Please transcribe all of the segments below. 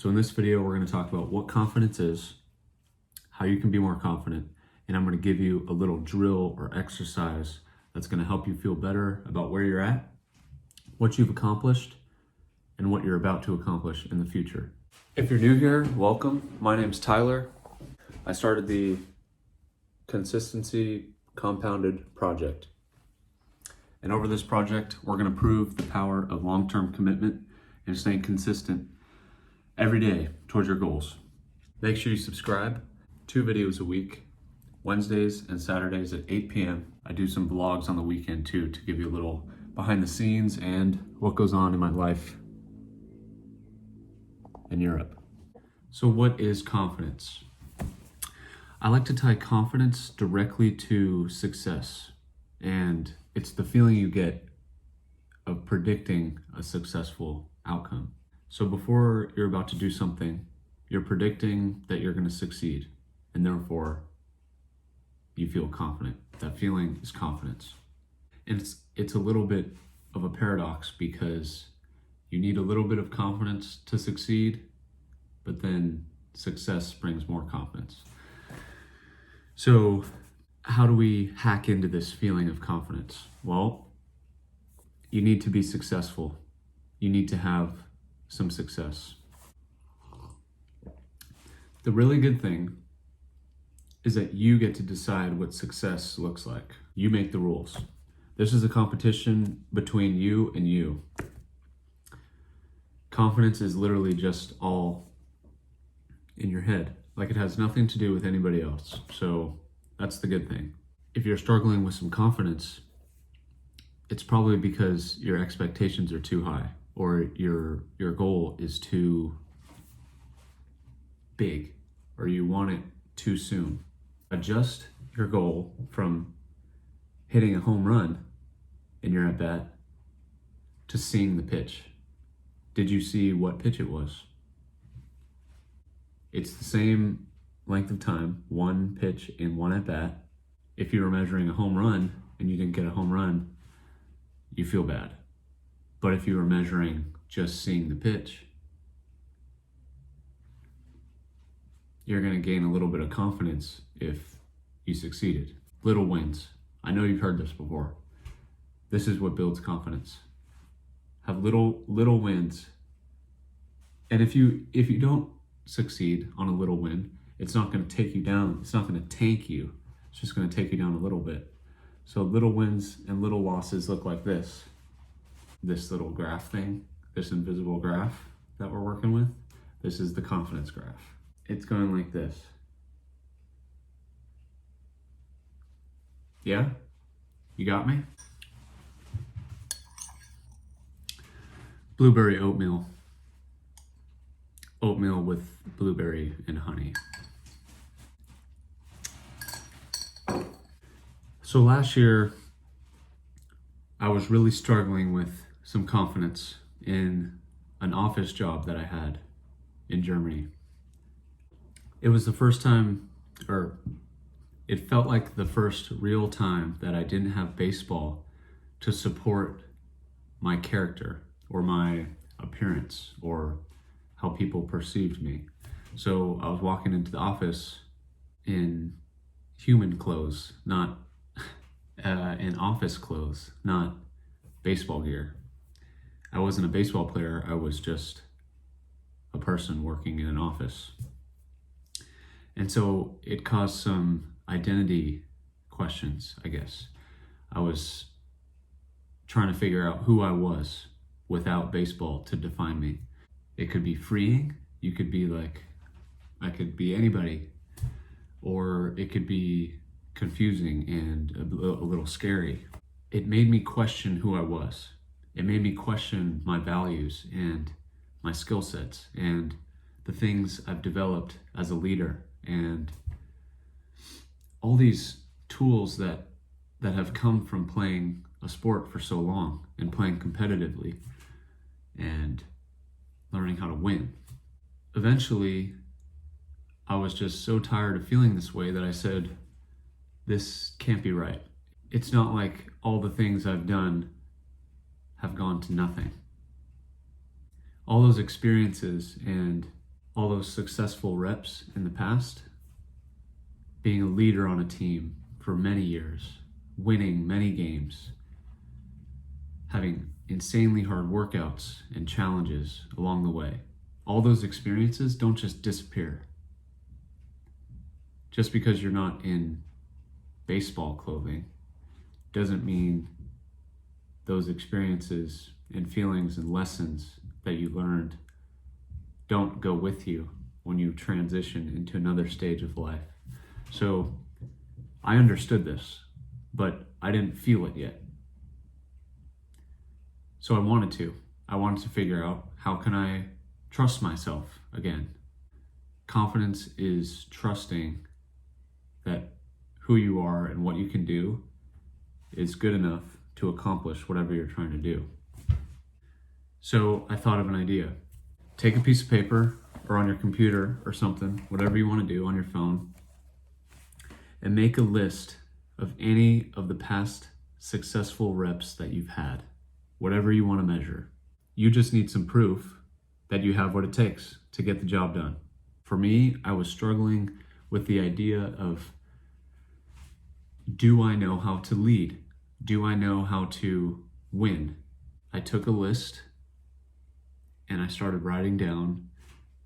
So in this video, we're going to talk about what confidence is, how you can be more confident, and I'm going to give you a little drill or exercise that's going to help you feel better about where you're at, what you've accomplished, and what you're about to accomplish in the future. If you're new here, welcome. My name's Tyler. I started the Consistency Compounded project. And over this project, we're going to prove the power of long-term commitment and staying consistent every day towards your goals. Make sure you subscribe. 2 videos a week, Wednesdays and Saturdays at 8 p.m. I do some vlogs on the weekend too to give you a little behind the scenes and what goes on in my life in Europe. So what is confidence? I like to tie confidence directly to success, and it's the feeling you get of predicting a successful outcome. So before you're about to do something, you're predicting that you're going to succeed, and therefore you feel confident. That feeling is confidence. And it's a little bit of a paradox because you need a little bit of confidence to succeed, but then success brings more confidence. So how do we hack into this feeling of confidence? Well, you need to be successful. You need to have some success. The really good thing is that you get to decide what success looks like. You make the rules. This is a competition between you and you. Confidence is literally just all in your head. Like, it has nothing to do with anybody else. So that's the good thing. If you're struggling with some confidence, it's probably because your expectations are too high, or your goal is too big, or you want it too soon. Adjust your goal from hitting a home run in your at bat to seeing the pitch. Did you see what pitch it was? It's the same length of time, one pitch in one at bat. If you were measuring a home run and you didn't get a home run, you feel bad. But if you were measuring just seeing the pitch, you're going to gain a little bit of confidence if you succeeded. Little wins. I know you've heard this before. This is what builds confidence. Have little wins. And if you don't succeed on a little win, it's not going to take you down. It's not going to tank you. It's just going to take you down a little bit. So little wins and little losses look like this. This little graph thing, this invisible graph that we're working with, this is the confidence graph. It's going like this. Yeah? You got me? Blueberry oatmeal. Oatmeal with blueberry and honey. So last year, I was really struggling with some confidence in an office job that I had in Germany. It was the first time, or it felt like the first real time that I didn't have baseball to support my character or my appearance or how people perceived me. So I was walking into the office in human clothes, not in office clothes, not baseball gear. I wasn't a baseball player, I was just a person working in an office. And so it caused some identity questions, I guess. I was trying to figure out who I was without baseball to define me. It could be freeing. You could be like, I could be anybody. Or it could be confusing and a little scary. It made me question who I was. It made me question my values and my skill sets and the things I've developed as a leader and all these tools that have come from playing a sport for so long and playing competitively and learning how to win. Eventually, I was just so tired of feeling this way that I said, this can't be right. It's not like all the things I've done have gone to nothing. All those experiences and all those successful reps in the past, being a leader on a team for many years, winning many games, having insanely hard workouts and challenges along the way. All those experiences don't just disappear. Just because you're not in baseball clothing doesn't mean those experiences and feelings and lessons that you learned don't go with you when you transition into another stage of life. So I understood this, but I didn't feel it yet. So I wanted to figure out, how can I trust myself again? Confidence is trusting that who you are and what you can do is good enough to accomplish whatever you're trying to do. So I thought of an idea. Take a piece of paper or on your computer or something, whatever you want to do on your phone, and make a list of any of the past successful reps that you've had, whatever you want to measure. You just need some proof that you have what it takes to get the job done. For me, I was struggling with the idea of, do I know how to lead? Do I know how to win? I took a list and I started writing down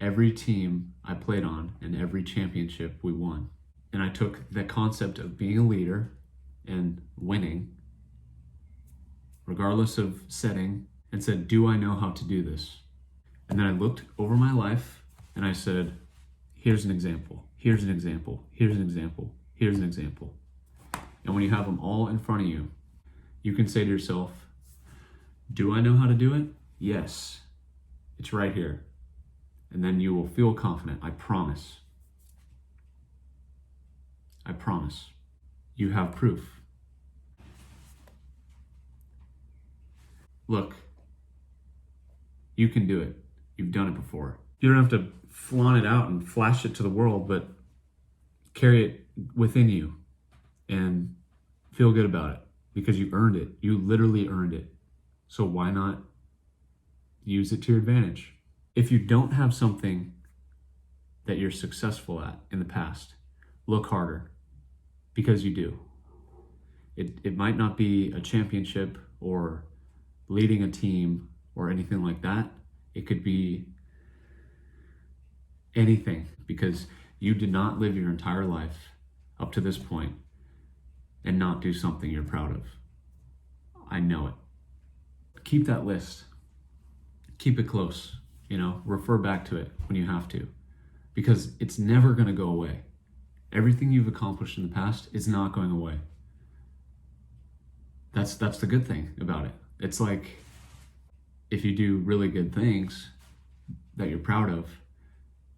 every team I played on and every championship we won. And I took the concept of being a leader and winning, regardless of setting, and said, do I know how to do this? And then I looked over my life and I said, here's an example, here's an example, here's an example, here's an example. And when you have them all in front of you, you can say to yourself, do I know how to do it? Yes, it's right here. And then you will feel confident, I promise. I promise. You have proof. Look, you can do it. You've done it before. You don't have to flaunt it out and flash it to the world, but carry it within you and feel good about it because you earned it. You literally earned it. So why not use it to your advantage? If you don't have something that you're successful at in the past, look harder, because you do. It might not be a championship or leading a team or anything like that. It could be anything, because you did not live your entire life up to this point and not do something you're proud of. I know it. Keep that list. Keep it close, refer back to it when you have to, because it's never going to go away. Everything you've accomplished in the past is not going away. That's the good thing about it. It's like, if you do really good things that you're proud of,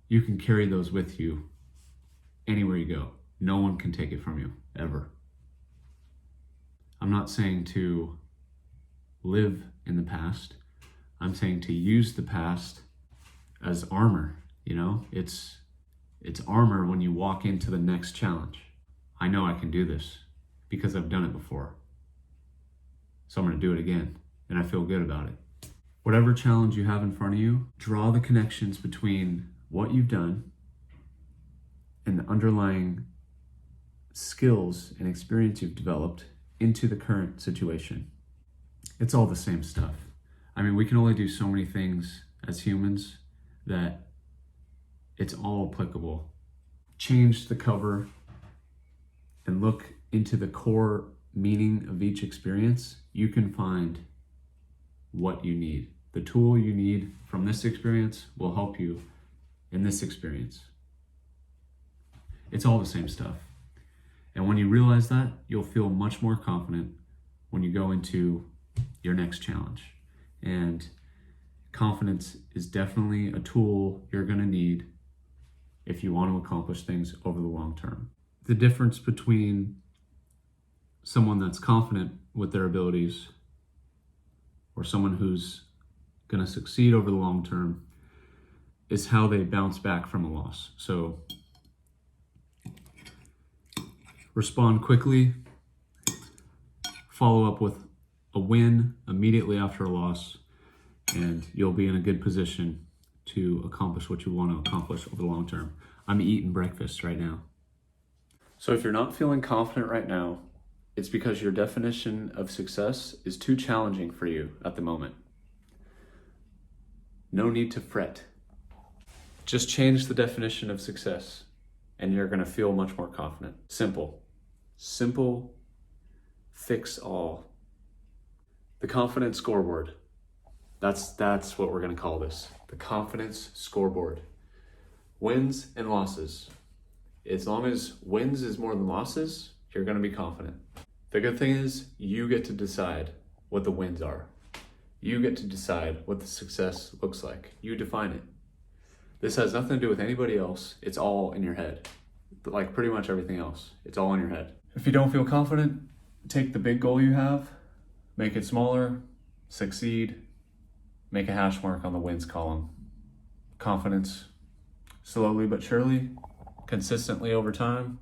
you can carry those with you anywhere you go. No one can take it from you, ever. I'm not saying to live in the past. I'm saying to use the past as armor. It's armor when you walk into the next challenge. I know I can do this because I've done it before. So I'm going to do it again, and I feel good about it. Whatever challenge you have in front of you, draw the connections between what you've done and the underlying skills and experience you've developed into the current situation. It's all the same stuff. We can only do so many things as humans that it's all applicable. Change the cover and look into the core meaning of each experience. You can find what you need. The tool you need from this experience will help you in this experience. It's all the same stuff. And when you realize that, you'll feel much more confident when you go into your next challenge. And confidence is definitely a tool you're going to need if you want to accomplish things over the long term. The difference between someone that's confident with their abilities or someone who's going to succeed over the long term is how they bounce back from a loss. So respond quickly, follow up with a win immediately after a loss, and you'll be in a good position to accomplish what you want to accomplish over the long term. I'm eating breakfast right now. So if you're not feeling confident right now, it's because your definition of success is too challenging for you at the moment. No need to fret. Just change the definition of success and you're going to feel much more confident. Simple. Simple, fix all. The Confidence Scoreboard. That's what we're going to call this. The Confidence Scoreboard. Wins and losses. As long as wins is more than losses, you're going to be confident. The good thing is you get to decide what the wins are. You get to decide what the success looks like. You define it. This has nothing to do with anybody else. It's all in your head. Like pretty much everything else. It's all in your head. If you don't feel confident, take the big goal you have, make it smaller, succeed, make a hash mark on the wins column. Confidence, slowly but surely, consistently over time,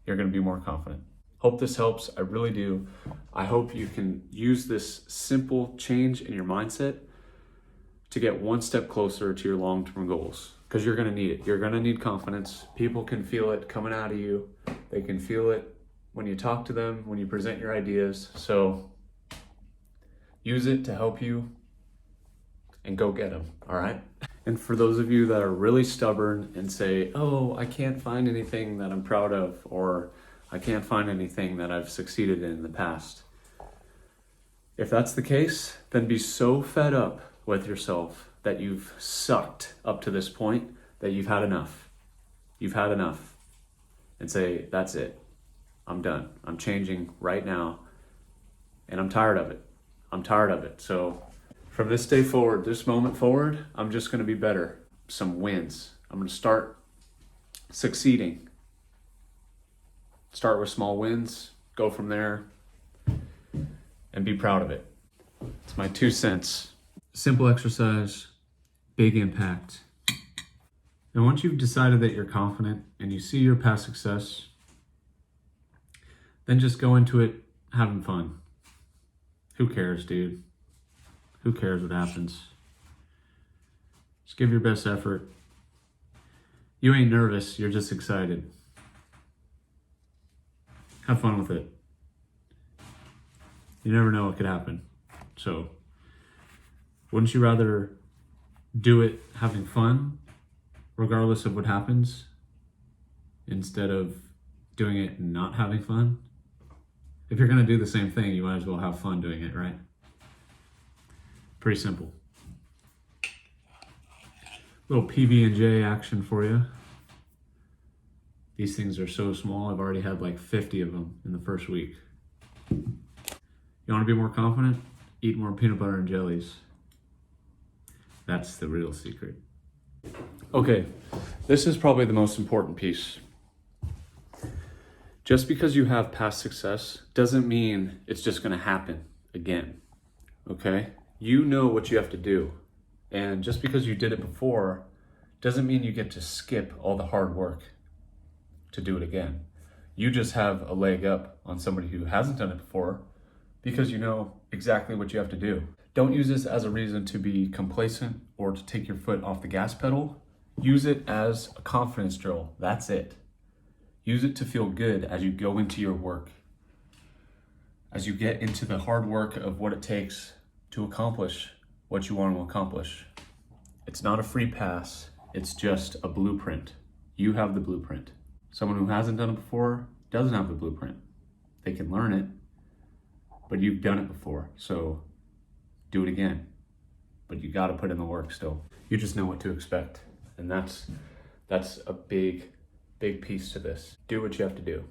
you're going to be more confident. Hope this helps. I really do. I hope you can use this simple change in your mindset to get one step closer to your long-term goals, because you're going to need it. You're going to need confidence. People can feel it coming out of you. They can feel it when you talk to them, when you present your ideas. So use it to help you and go get them, all right? And for those of you that are really stubborn and say, oh, I can't find anything that I'm proud of, or I can't find anything that I've succeeded in the past. If that's the case, then be so fed up with yourself that you've sucked up to this point that you've had enough. You've had enough. And say, that's it. I'm done. I'm changing right now. And I'm tired of it. I'm tired of it. So from this day forward, this moment forward, I'm just going to be better. Some wins. I'm going to start succeeding. Start with small wins, go from there, and be proud of it. It's my 2 cents. Simple exercise, big impact. And once you've decided that you're confident and you see your past success, then just go into it having fun. Who cares, dude? Who cares what happens? Just give your best effort. You ain't nervous, you're just excited. Have fun with it. You never know what could happen. So, wouldn't you rather do it having fun, regardless of what happens, instead of doing it and not having fun? If you're gonna do the same thing, you might as well have fun doing it, right? Pretty simple. Little PB&J action for you. These things are so small, I've already had like 50 of them in the first week. You wanna be more confident? Eat more peanut butter and jellies. That's the real secret. Okay, this is probably the most important piece. Just because you have past success doesn't mean it's just gonna happen again, okay? You know what you have to do. And just because you did it before doesn't mean you get to skip all the hard work to do it again. You just have a leg up on somebody who hasn't done it before because you know exactly what you have to do. Don't use this as a reason to be complacent or to take your foot off the gas pedal. Use it as a confidence drill. That's it. Use it to feel good as you go into your work, as you get into the hard work of what it takes to accomplish what you want to accomplish. It's not a free pass, it's just a blueprint. You have the blueprint. Someone who hasn't done it before doesn't have the blueprint. They can learn it, but you've done it before, so do it again. But you gotta put in the work still. You just know what to expect, and that's a big piece to this. Do what you have to do.